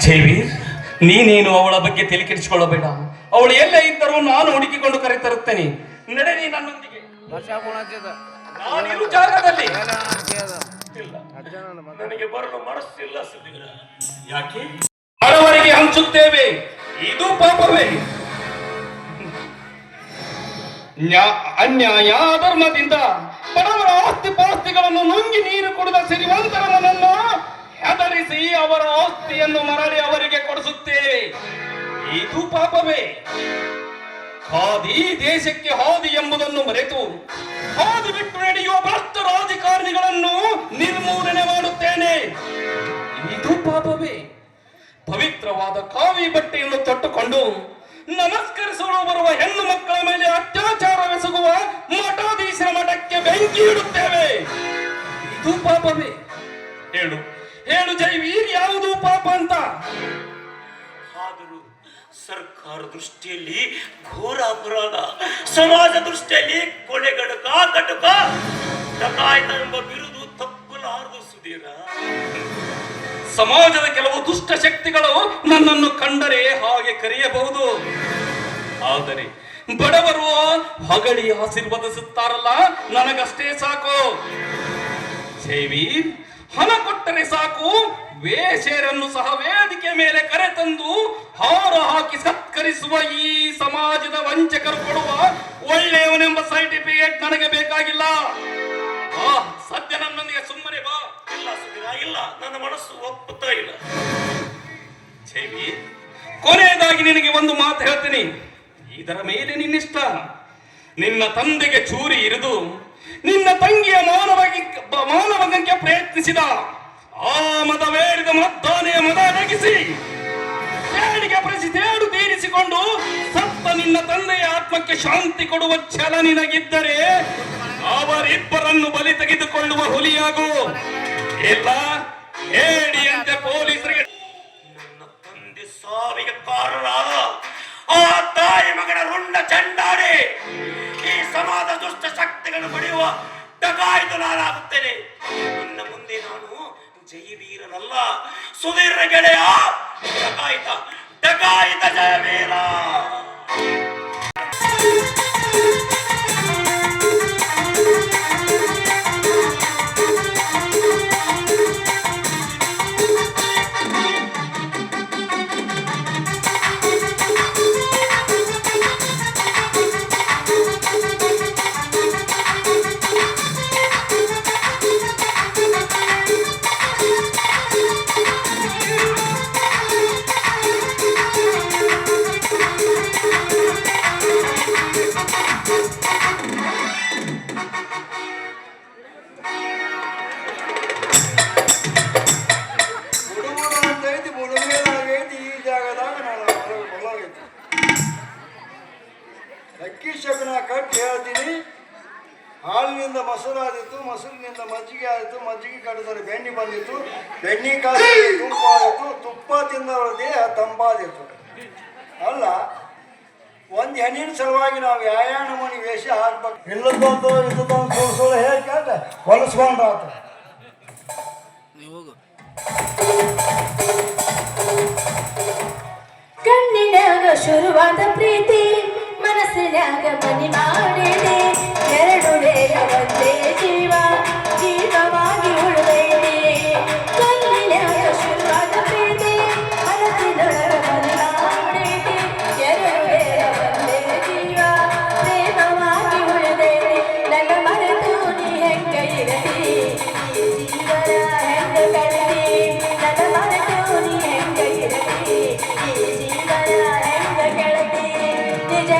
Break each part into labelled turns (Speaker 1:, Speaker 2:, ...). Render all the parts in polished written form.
Speaker 1: ಜೈವೀರ್, ನೀನೇನು ಅವಳ ಬಗ್ಗೆ ತಲೆ ಕೆಡಿಸಿಕೊಳ್ಳಬೇಡ. ಅವಳು ಎಲ್ಲೇ ಇದ್ದರೂ ನಾನು ಹುಡುಕಿಕೊಂಡು ಕರೆತರುತ್ತೇನೆ. ನಡೆ ನೀ ನನ್ನೊಂದಿಗೆ. ನಾನಿರು ಜಾಗದಲ್ಲಿ ಇಲ್ಲ, ನನಗೆ ಬರಲು ಮನಸ್ಸಿಲ್ಲ. ಯಾಕೆ? ಬಡವರಿಗೆ ಹಂಚುತ್ತೇವೆ, ಇದು ಪಾಪವೇ? ಅನ್ಯಾಯ ಅಧರ್ಮದಿಂದ ಬಡವರ ಆಸ್ತಿ ಪಾಸ್ತಿಗಳನ್ನು ನುಂಗಿ ನೀರು ಕುಡಿದ ಶ್ರೀಮಂತರನ್ನು ಹೆದರಿಸಿ ಅವರ ಆಸ್ತಿಯನ್ನು ಮರಳಿ ಅವರಿಗೆ ಕೊಡಿಸುತ್ತೇವೆ, ಇದು ಪಾಪವೇ? ಹಾದಿ ದೇಶಕ್ಕೆ ಹಾದಿ ಎಂಬುದನ್ನು ಮರೆತು ಹಾದಿ ಬಿಟ್ಟು ನಡೆಯುವ ಭ್ರಷ್ಟ ರಾಜಕಾರಣಿಗಳನ್ನು ನಿರ್ಮೂಲನೆ ಮಾಡುತ್ತೇನೆ, ಇದು ಪಾಪವೇ? ಪವಿತ್ರವಾದ ಕಾವಿ ಬಟ್ಟೆಯನ್ನು ತೊಟ್ಟುಕೊಂಡು ನಮಸ್ಕರಿಸಲು ಬರುವ ಹೆಣ್ಣು ಮಕ್ಕಳ ಮೇಲೆ ಅತ್ಯಾಚಾರವೆಸಗುವ ಮಠಾಧೀಶರ ಮಠಕ್ಕೆ ಬೆಂಕಿ ಇಡುತ್ತೇವೆ, ಇದು ಪಾಪವೇ? ಹೇಳು ಹೇಳು ಜೈವೀರ್, ಯಾವುದು ಪಾಪ ಅಂತ?
Speaker 2: ಆದರೂ ಸರ್ಕಾರ ದೃಷ್ಟಿಯಲ್ಲಿ ಘೋರ ಅಪರಾಧ, ಸಮಾಜ ದೃಷ್ಟಿಯಲ್ಲಿ ಕೊಲೆಗಡುಕ ಕಟುಕ ಡಕಾಯಿತ ಎಂಬ ಬಿರುದು ತಪ್ಪಲಾರದು ಸುಧೀರ.
Speaker 1: ಸಮಾಜದ ಕೆಲವು ದುಷ್ಟ ಶಕ್ತಿಗಳು ನನ್ನನ್ನು ಕಂಡರೆ ಹಾಗೆ ಕರೆಯಬಹುದು, ಆದರೆ ಬಡವರು ಹೊಗಳಿ ಆಶೀರ್ವದಿಸುತ್ತಾರಲ್ಲ, ನನಗಷ್ಟೇ ಸಾಕು. ಜೈವೀರ್, ಹಣ ಕೊಟ್ಟರೆ ಸಾಕು, ವೇಶ್ಯರನ್ನು ಸಹ ವೇದಿಕೆ ಮೇಲೆ ಕರೆತಂದು ಹಾರ ಹಾಕಿ ಸತ್ಕರಿಸುವ ಈ ಸಮಾಜದ ವಂಚಕರು ಕೊಡುವ ಒಳ್ಳೆಯವನೆಂಬ ಸರ್ಟಿಫಿಕೇಟ್ ನನಗೆ ಬೇಕಾಗಿಲ್ಲ. ಸದ್ಯ ನನ್ನೊಂದಿಗೆ ಸುಮ್ಮನೆ ಬಾ.
Speaker 2: ಇಲ್ಲ ಸುಧೀರ, ಇಲ್ಲ, ನನ್ನ ಮನಸ್ಸು ಒಪ್ಪುತ್ತಾ ಇಲ್ಲ.
Speaker 1: ಜೈವೀರ್, ಕೊನೆಯದಾಗಿ ನಿನಗೆ ಒಂದು ಮಾತು ಹೇಳ್ತೀನಿ, ಇದರ ಮೇಲೆ ನಿನ್ನಿಷ್ಟ. ನಿನ್ನ ತಂದೆಗೆ ಚೂರಿ ಇರಿದು ನಿನ್ನ ತಂಗಿಯ ಮಾನವಗಂಗೆ ಪ್ರಯತ್ನಿಸಿದ ಆ ಮದವೇರಿದ ಮದ್ದಾನೆಯ ಮದ ಅಡಗಿಸಿ ಸೇಡಿಗೆ ಪ್ರಸಿದೇಡು ತೀರಿಸಿಕೊಂಡು ಸತ್ತ ನಿನ್ನ ತಂದೆಯ ಆತ್ಮಕ್ಕೆ ಶಾಂತಿ ಕೊಡುವ ಛಲ ನಿನಗಿದ್ದರೆ ಅವರಿಬ್ಬರನ್ನು ಬಲಿ ತೆಗೆದುಕೊಳ್ಳುವ ಹುಲಿಯಾಗು. ಇಲ್ಲ, ಹೇಡಿಯಂತೆ ಪೊಲೀಸರಿಗೆ
Speaker 2: ನನ್ನ ತಂದೆ ಸಾವಿಗೆ ಕಾರಣರಾದ ಆ ತಾಯಿ ಮಗನ ರುಂಡ ಚಂಡಾಡಿ ಈ ಸಮಾಜ ದುಷ್ಟ ಶಕ್ತಿಗಳನ್ನು ಪಡೆಯುವ ಡಕಾಯಿತ ನಾನಾಗುತ್ತೇನೆ. ಇನ್ನು ಮುಂದೆ ನಾನು ಜಯವೀರನಲ್ಲ, ಸುಧೀರ ಗೆಳೆಯ. ಡಕಾಯಿತ ಡಕಾಯಿತ ಜಯವೀರ.
Speaker 3: ಹೇಳ್ತೀನಿ, ಹಾಲಿನಿಂದ ಮೊಸರಾದಿತ್ತು, ಮೊಸರಿನಿಂದ ಮಜ್ಜಿಗೆ ಆಯಿತು, ಮಜ್ಜಿಗೆ ಕಡಿದರೆ ಬೆಣ್ಣೆ ಬಂದಿತ್ತು, ಬೆಣ್ಣೆ ಕಾಸಿ ತುಪ್ಪ ಆಯಿತು, ತುಪ್ಪ ತಿಂದವರ ದೇಹ ತಂಪಾದಿತ್ತು. ಅಲ್ಲ, ಒಂದು ಹೆಣ್ಣಿನ ಸಲುವಾಗಿ ನಾವು ಯಾಯಾಣ ಮನೆ ವೇಷ ಹಾಕ್ಬೇಕು. ಇಲ್ಲದಂತೂ ಇಲ್ಲದಂತ ತೋರಿಸೋದು ಹೇಳ್ಕೊಂಡ್ರೆ ಹೊಲಸ್ಕೊಂಡ್ರಾತ.
Speaker 4: ಕಣ್ಣಿನಾಗ ಶುರುವಾದ ಪ್ರೀತಿ, ಮನಸ್ಸಿನಾಗ ಮನಿ ಮಾಡಿದೆ, ಎರಡು ಒಂದೇ ಜೀವ ಜೀವವಾಗಿ ಉಳಿದೈತಿ. ಕಣ್ಣಿನಾಗ ಶುರುವಾದ ಪ್ರೀತಿ, ಮನಸ್ಸಿನೊಳಗ ಮನಿ ಮಾಡಿದೆ, ಎರಡು ಒಂದೇ ಜೀವ ಪ್ರೇಮವಾಗಿ ಉಳಿದೈತಿ. ನನ್ನ ಮರೆತು ನೀ ಹೆಂಗ ಇರಲಿ, ಜೀವನ ಹೆಂಗ ಕಳಲಿ, ನನ್ನ ಮರೆತು ನೀ ಹೆಂಗ ಇರಲಿ, ಜೀವನ ಹೆಂಗ ಕೆಳತಿ. ನಿಜ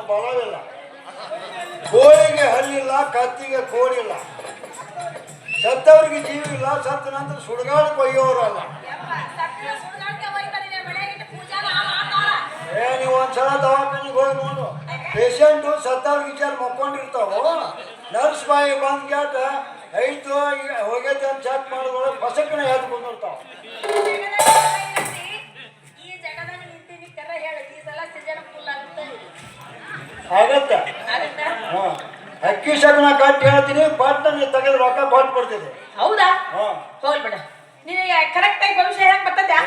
Speaker 3: ಬಲವಿಲ್ಲ, ಕೋಳಿಗೆ ಹಲ್ಲಿಲ್ಲ, ಕತ್ತಿಗೆ ಕೋಡಿಲ್ಲ, ಸತ್ತವರಿಗೆ ಜೀವ ಇಲ್ಲ, ಸತ್ತ ನಂತರ ಸುಡುಗಾಡಕ್ಕೆ ಒಯ್ಯೋರಲ್ಲ. ನೀವು ಒಂದ್ಸಲ ದವಾಖಾನಿಗೆ ಹೋಗಿ ನೋಡು, ಪೇಷಂಟು ಸತ್ತವ್ರ ವಿಚಾರ ಮಕ್ಕೊಂಡಿರ್ತಾವ, ನರ್ಸ್ ಬಾಯಿ ಬಂದ್ ಕ್ಯಾಟ ಐತು ಹೋಗೈತೆ ಅಂತ ಚೆಕ್ ಮಾಡಿದ್ರೆ ಪಸಕ್ಕನ ಎದ್ದು ಬಂದಿರ್ತಾವ. ಆಗತ್ತ
Speaker 4: ಆಗತ್ತಾ?
Speaker 3: ಹಾ ಅಕ್ಕಿ ಶಕನ ಕಟ್ಟಿ ಹೇಳ್ತೀನಿ ಪಟ್ಟ ನೀ ತೆಗೆದು ರೊಕ್ಕ ಕೊಟ್ಟು ಕೊಡ್ತೀನಿ.
Speaker 4: ಹೌದಾ?
Speaker 3: ಹಾ
Speaker 4: ಹೋಗ್ಬಿಡ. ನಿನಗೆ ಕರೆಕ್ಟ್ ಆಗಿ ಭವಿಷ್ಯ ಹೇಳಕ್ ಬರ್ತದ್ಯಾ?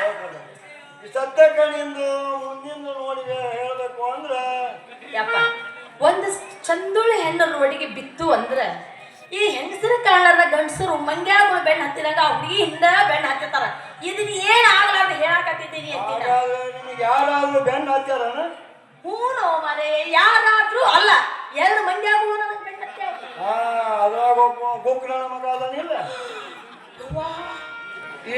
Speaker 3: ಈ ಸದ್ಯ ಕಣಿಂದು ಮುಂದಿನ ನೋಡಿ ಹೇಳ್ಬೇಕು ಅಂದ್ರೆ
Speaker 4: ಯಪ್ಪ, ಒಂದು ಚಂದುಳ್ಳಿ ಹೆಣ್ಣು ರೋಡಿಗೆ ಬಿತ್ತು ಅಂದ್ರೆ ಈ ಹೆಂಗಸರು ಕಾಣಲಾರ್ದ ಗಂಡಸರು ಮಂಗ್ಯಾಗಳು ಬೆಣ್ಣ ಹತ್ತಿದಾಗ ಆ ಹುಡುಗಿ ಹಿಂದ ಬೆಣ್ಣ ಹತ್ತಿರ್ತಾರ. ಇದನ್ನ ಏನ್ ಆಗ್ಲಾರ್ದ ಹೇಳಾಕತ್ತಿದ್ದೀನಿ ಅಂತೀನ.
Speaker 3: ನಿಮಗೆ ಯಾರಾದ್ರೂ ಬೆನ್ನು ಹಚ್ಚಾರನ?
Speaker 4: ಹೂನೋ ಮರೆ, ಯಾರಾದ್ರೂ ಅಲ್ಲ, ಎರಡು ಮಂಗ್ಯಾಗಳು ನನಗೆ ಬೆಣ್ಣ ಹತ್ಯಾವ.
Speaker 3: ಅದ್ರಾಗ ಒಬ್ಬ ಗೋಕುಲನ ಮಗ ಅದನಿಲ್ಲ.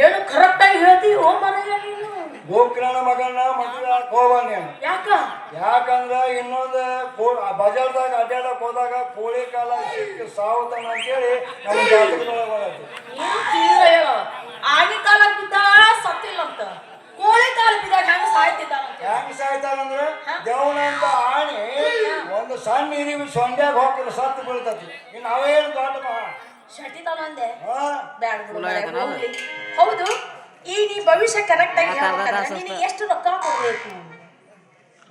Speaker 4: ಏನು ಕರೆಕ್ಟ್ ಆಗಿ ಹೇಳ್ತೀವಿ ಓ ಮನೆಯ ನೀನು.
Speaker 3: ಗೋಕುಲನ ಮಗನ ಮದುವೆ ಹೋಗ್ಬಾನ.
Speaker 4: ಯಾಕ?
Speaker 3: ಯಾಕಂದ್ರೆ ಇನ್ನೊಂದು ಬಜಾರ್ದಾಗ ಅಡ್ಡಾಡಕ್ ಹೋದಾಗ ಕೋಳಿ ಕಾಲ ಸಿಕ್ಕಿ ಸಾವುತಾನ ಅಂತೇಳಿ ನಮ್ಮ ಜಾತಕದೊಳಗೆ ಬರತ್ತೆ.
Speaker 4: ಏನು ತೀವ್ರ ಹೇಳೋ, ಆಗಿ ಕಾಲ ಬಿದ್ದ ಸತ್ತಿಲ್ಲ ಅಂತ, ಕೋಳಿ ಕಾಲ ಬಿದ್ದಾಗ ಹೆಂಗ ಸಾಯ್ತಿದ್ದಾನಂತ.
Speaker 3: ಹೆಂಗ್ ಸಾಯ್ತಾನಂದ್ರ ದೇವನಂತ ಆಣಿ ಒಂದು ಸಣ್ಣ ನೀರಿವಿ ಸೊಂಡ್ಯಾಗ ಹೋಗ್ತಾರೆ ಸತ್ತು ಬೀಳ್ತತಿ. ಇನ್ನು ಅವೇನು ದೊಡ್ಡ ಮಹಾ
Speaker 4: ಶಟಿತಾನ ಅಂದೆ.
Speaker 3: ಹಾ
Speaker 4: ಬ್ಯಾಡ ಬಿಡು ಮಾರ್ರೆ, ಹೋಗ್ಲಿ. ಹೌದು, ಈ ನೀ ಭವಿಷ್ಯ ಕರೆಕ್ಟ್ ಆಗಿ ಹೇಳ್ಬೇಕಂದ್ರೆ ನೀನು ಎಷ್ಟು ರೊಕ್ಕ ಕೊಡ್ಬೇಕು?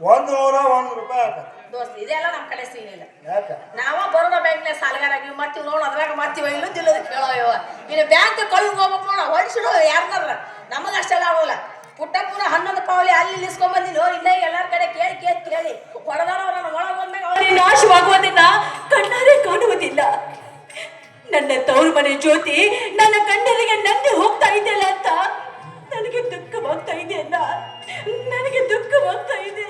Speaker 3: 101 ರೂಪಾಯಿ ಹಾಕತ್ತೆ.
Speaker 4: ದೋಸ್ತ, ಇದೆಲ್ಲ ನಮ್ಮ ಕಡೆ ಸೀನ್ ಇಲ್ಲ.
Speaker 3: ಯಾಕ?
Speaker 4: ನಾವ ಬರೋದ ಬ್ಯಾಂಕ್ನ ಸಾಲಗಾರಾಗಿ ಮತ್ತೀವಿ ನೋಡು, ಅದ್ರಾಗ ಮತ್ತೀವ ಇಲ್ಲೂ ತಿಲ್ಲೋದು ಕೇಳೋಯವ. ಇನ್ನು ಬ್ಯಾಂಕ್ ಕಳ್ಳು ಹೋಗ್ಬೇಕು ನೋಡ, ಹೊಡಿಸಿಡು ಯಾರನ್ನಾರ. ನಮಗೆ ಅಷ್ಟೆಲ್ಲ ಆಗೋಲ್ಲ. ಪುಟ್ಟಪ್ಪನ 11 ಪಾವಲಿ ಅಲ್ಲಿ ಇಳಿಸ್ಕೊಂಬಂದಿಲ್ಲ. ಇಲ್ಲ ಎಲ್ಲಾರ ಕಡೆ ಕೇಳಿ ಹೊಡೆದಾರ ನನ್ನ ಒಳಗೆ ಬಂದಾಗ ನಾಶವಾಗುವುದಿಲ್ಲ, ಕಣ್ಣಾರೆ ಕಾಣುವುದಿಲ್ಲ. ನನ್ನ ತವರು ಮನೆ ಜ್ಯೋತಿ ನನ್ನ ಕಣ್ಣರಿಗೆ ನಂದಿ ಹೋಗ್ತಾ ಇದೆಯಲ್ಲ ಅಂತ ನನಗೆ ದುಃಖವಾಗ್ತಾ ಇದೆ ಅಲ್ಲ, ನನಗೆ ದುಃಖವಾಗ್ತಾ ಇದೆ.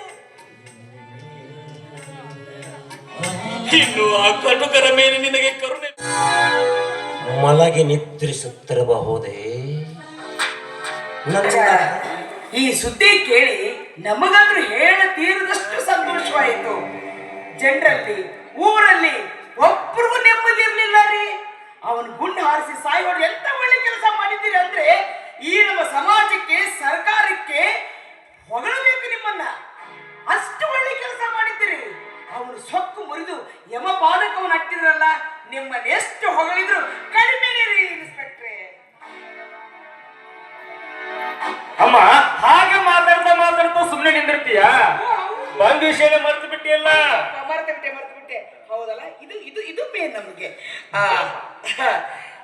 Speaker 1: ಇನ್ನು ಆ ಕಟುಕರ ಮೇಲೆ ನಿನಗೆ ಕರುಣೆ.
Speaker 2: ಮಲಗಿ ನಿದ್ರಿಸುತ್ತಿರಬಹುದೇ?
Speaker 5: ಈ ಸುದ್ದಿ ಕೇಳಿ ನಮಗಾದ್ರೂ ಹೇಳ ತೀರದಷ್ಟು ಸಂತೋಷವಾಯಿತು. ಜನರಲ್ಲಿ ಊರಲ್ಲಿ ಒಬ್ಬರಿಗೂ ನೆಮ್ಮದಿ ಇರ್ಲಿಲ್ಲ ರೀ. ಅವನು ಗುಂಡು ಹಾರಿಸಿ ಸಾಯೋರು ಎಂತ ಒಳ್ಳೆ ಕೆಲಸ ಮಾಡಿದ್ದೀರಿ ಅಂದ್ರೆ ಈ ನಮ್ಮ ಸಮಾಜಕ್ಕೆ ಸರ್ಕಾರಕ್ಕೆ ಹೊಗಳಬೇಕು ನಿಮ್ಮನ್ನ. ಅಷ್ಟು ಒಳ್ಳೆ ಕೆಲಸ ಮಾಡಿದ್ದೀರಿ. ಅವನು ಸೊಕ್ಕು ಮುರಿದು ಯಮ ಪಾದಕವನ್ನು ಹಟ್ಟಿದ್ರಲ್ಲ, ನಿಮ್ಮನ್ನ ಎಷ್ಟು ಹೊಗಳಿದ್ರು ಕಡಿಮೆನೇ ರೀ ಇನ್ಸ್ಪೆಕ್ಟ್ರೆ.
Speaker 6: ಅಮ್ಮ ಹಾಗೆ ಮಾತಾಡ್ತಾ ಸುಮ್ಮನೆ ನಿಂದಿರ್ತೀಯ? ಒಂದ್ ವಿಷಯನೇ ಮರ್ತು ಬಿಟ್ಟಿಯಲ್ಲ.
Speaker 5: ಮರ್ತು ಬಿಟ್ಟೆ. ಹೌದಲ್ಲ, ಇದು ಇದು ಇದು ಮೇನ್ ನಮಗೆ.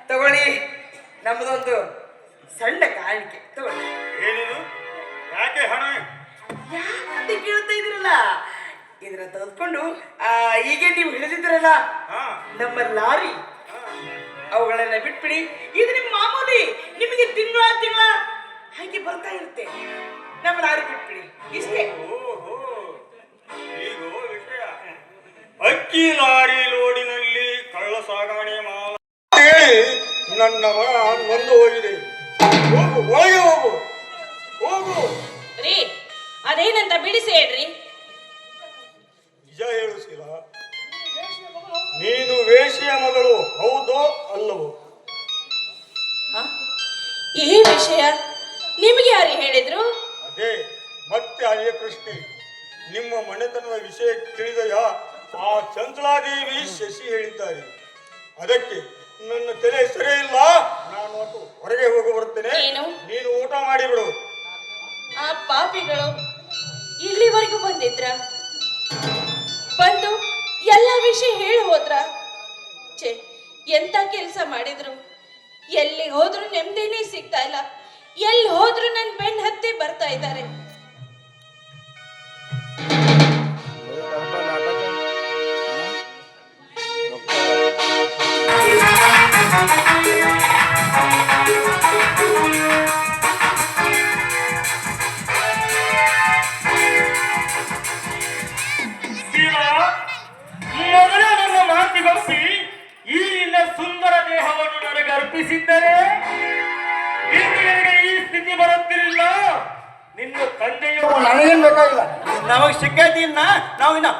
Speaker 5: ತಗೊಳ್ಳಿ, ನಮ್ಮದೊಂದು ಸಣ್ಣ ಕಾಣಿಕೆ ತಗೊಳ್ಳಿ.
Speaker 6: ಏನಿದು? ಯಾಕೆ ಹಣ?
Speaker 5: ಯಾಕಂತ ಕೇಳ್ತಾ ಇದ್ರಲ್ಲ, ಇದನ್ನ ತೆಗೆದುಕೊಂಡು ಈಗ ನೀವು ಹಿಡಿದಿದ್ರಲ್ಲ ನಮ್ಮ ಲಾರಿ, ಅವುಗಳನ್ನ ಬಿಟ್ಬಿಡಿ. ಇದು ನಿಮ್ಮ ಮಾಮೂಲಿ, ನಿಮಗೆ ತಿಂಗಳ ಹಾಗೆ ಬರ್ತಾ ಇರುತ್ತೆ. ನಮ್ಮ ಲಾರಿ ಬಿಟ್ಬಿಡಿ, ಇಷ್ಟೇ.
Speaker 6: ಈಗ ವಿಷಯ, ಅಕ್ಕಿ ಲಾರಿ ಲೋಡಿನಲ್ಲಿ ಕಳ್ಳ ಸಾಗಾಣೆ
Speaker 3: ಹೇಳಿ ನನ್ನ ಮನ ನೊಂದು ಹೋಗಿದೆ. ಹೋಗು, ಒಳಗೆ ಹೋಗು.
Speaker 4: ರೀ, ಅದೇನಂತ ಬಿಡಿಸಿ ಹೇಳ್ರಿ.
Speaker 3: ನಿಜ ಹೇಳು ಶೀಲಾ, ನೀನು ವೇಶ್ಯ ಮಗಳು ಹೌದೋ ಅಲ್ಲವೋ?
Speaker 4: ಈ ವಿಷಯ ನಿಮಗೆ ಯಾರು ಹೇಳಿದ್ರು?
Speaker 3: ಅದೇ ಮತ್ತೆ ಅದೇ ಪ್ರಶ್ನೆ. ನಿಮ್ಮ ಮನೆತನದ ವಿಷಯ ತಿಳಿದಯ ಆ ಚಂಚಲಾದೇವಿ ಶಶಿ ಹೇಳಿದ್ದಾರೆ. ಅದಕ್ಕೆ ನನ್ನ ತಲೆ ಸರಿ ಇಲ್ಲ, ನಾನು ಹೊರಗೆ ಹೋಗಿ ಬರ್ತೇನೆ. ನೀನು ಊಟ ಮಾಡಿಬಿಡು.
Speaker 4: ಆ ಪಾಪಿಗಳು ಇಲ್ಲಿವರೆಗೂ ಬಂದಿದ್ರ, ಬಂದು ಎಲ್ಲ ವಿಷಯ ಹೇಳಿ ಹೋದ್ರ. ಛೇ, ಎಂತ ಕೆಲಸ ಮಾಡಿದ್ರು. ಎಲ್ಲಿ ಹೋದ್ರು ನೆಮ್ಮದಿನೇ ಸಿಗ್ತಾ ಇಲ್ಲ, ಎಲ್ಲಿ ಹೋದ್ರು ನನ್ನ ಬೆನ್ನ ಹತ್ತಿ ಬರ್ತಾ ಇದ್ದಾರೆ.
Speaker 6: ಮೊದಲೇ ನನ್ನ ಮಾತಿಗೊಪ್ಪಿ ಈ ನಿನ್ನ ಸುಂದರ ದೇಹವನ್ನು ನನಗೆ ಅರ್ಪಿಸಿದ್ದರೆ ಇಂದು ನನಗೆ ಈ ಸ್ಥಿತಿ ಬರುತ್ತಿರಲಿಲ್ಲ. ನಿನ್ನ ತಂದೆಯು
Speaker 3: ನನಗೇನು ಬೇಕಾಗಿಲ್ಲ, ನಮಗೆ ಸಿಕ್ಕೈತಿನ್ನ ನಾವಿನ್ನ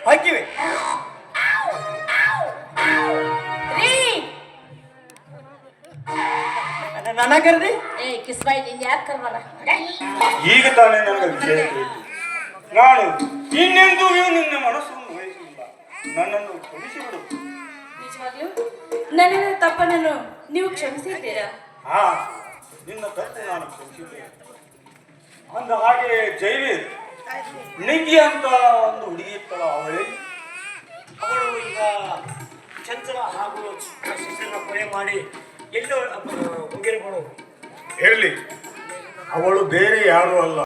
Speaker 3: ಹಾಕಿವಿ. ನನ್ನ ಕರೆದಿ ಈಗ ತಾನೇ ನನಗೆ ವಿಷಯ ತಿಳಿಯಿತು. ನಾನು ಇನ್ನೆಂದೂ ನಿನ್ನ ಮನಸ್ಸನ್ನು ವಹಿಸಲಿಲ್ಲ. ನನ್ನನ್ನು ಕ್ಷಮಿಸಿಬಿಡು.
Speaker 4: ನಿಜವಾಗ್ಲೂ ನನ್ನ ತಪ್ಪನ್ನು ನೀವು ಕ್ಷಮಿಸಿದ್ದೀರಾ?
Speaker 3: ನಿನ್ನ ತಪ್ಪು ನಾನು ಕ್ಷಮಿಸಿದ್ದೇನೆ. ಅಂದ ಹಾಗೆ ಜೈವೀರ್, ನಿಂಗಿ ಅಂತ ಒಂದು ಹುಡುಗಿ ಇತ್ತಲ್ಲ ಅವಳು
Speaker 2: ಈಗ ಚಂಚಲ ಹಾಗೂ ಶಿಶುರನ್ನ ಕೊಲೆ ಮಾಡಿ ಎಲ್ಲೋ ಹೋಗಿರ್ಬೋದು.
Speaker 3: ಹೇಳಿ ಅವಳು ಬೇರೆ ಯಾರು ಅಲ್ಲ.